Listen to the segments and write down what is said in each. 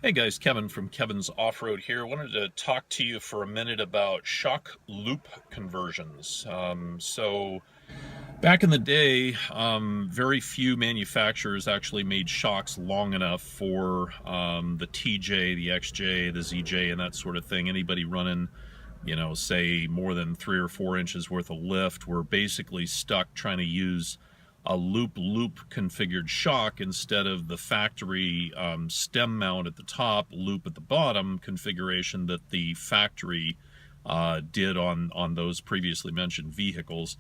Hey guys, Kevin from Kevin's Off-Road here. I wanted to talk to you for a minute about shock loop conversions. Back in the day, very few manufacturers actually made shocks long enough for the TJ, the XJ, the ZJ, and that sort of thing. Anybody running, say more than 3 or 4 inches worth of lift were basically stuck trying to use a loop configured shock instead of the factory stem mount at the top, loop at the bottom configuration that the factory did on those previously mentioned vehicles.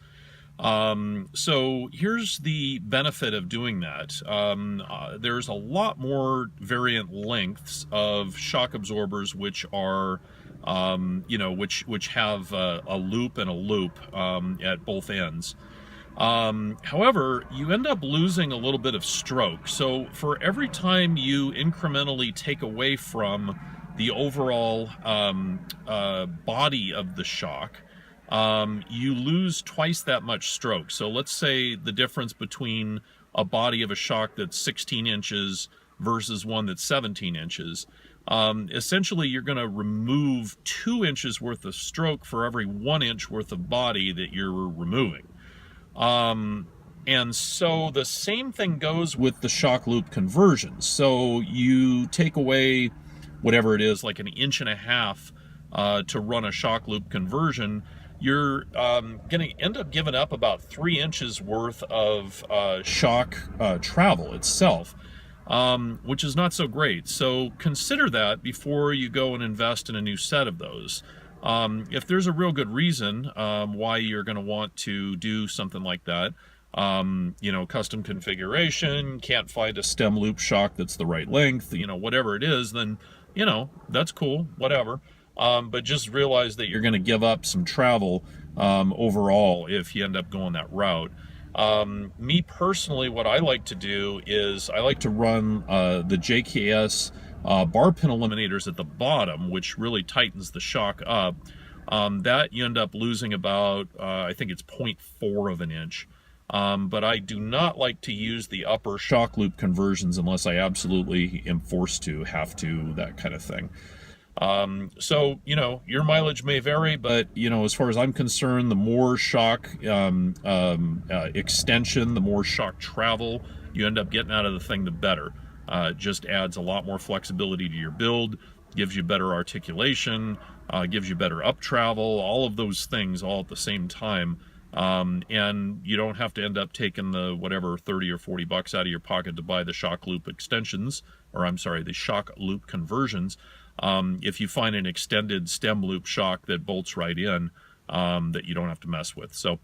So here's the benefit of doing that. There's a lot more variant lengths of shock absorbers which are which have a loop and a loop at both ends. However, you end up losing a little bit of stroke. So for every time you incrementally take away from the overall body of the shock, you lose twice that much stroke. So let's say the difference between a body of a shock that's 16 inches versus one that's 17 inches. Essentially, you're going to remove 2 inches worth of stroke for every 1 inch worth of body that you're removing. And so the same thing goes with the shock loop conversions. So you take away whatever it is, like 1.5 inches to run a shock loop conversion, you're going to end up giving up about 3 inches worth of shock travel itself, which is not so great. So consider that before you go and invest in a new set of those. If there's a real good reason why you're going to want to do something like that, custom configuration, can't find a stem loop shock that's the right length, whatever it is, then, that's cool, whatever. But just realize that you're going to give up some travel overall if you end up going that route. Me personally, what I like to do is I like to run the JKS bar pin eliminators at the bottom, which really tightens the shock up. That you end up losing about, I think it's 0.4 of an inch. But I do not like to use the upper shock loop conversions unless I absolutely am forced to, have to, that kind of thing. So, your mileage may vary, but, as far as I'm concerned, the more shock extension, the more shock travel you end up getting out of the thing, the better. It just adds a lot more flexibility to your build, gives you better articulation, gives you better up travel, all of those things all at the same time. And you don't have to end up taking the whatever 30 or 40 bucks out of your pocket to buy the shock loop extensions, or I'm sorry, the shock loop conversions. If you find an extended stem loop shock that bolts right in, that you don't have to mess with. So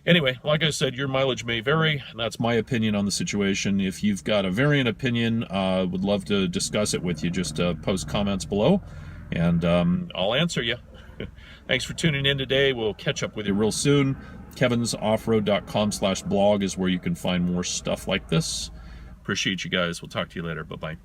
anyway, like I said, your mileage may vary, and that's my opinion on the situation. If you've got a variant opinion, would love to discuss it with you. Just post comments below, and I'll answer you. Thanks for tuning in today. We'll catch up with you real soon. KevinsOffroad.com/blog is where you can find more stuff like this. Appreciate you guys. We'll talk to you later. Bye-bye.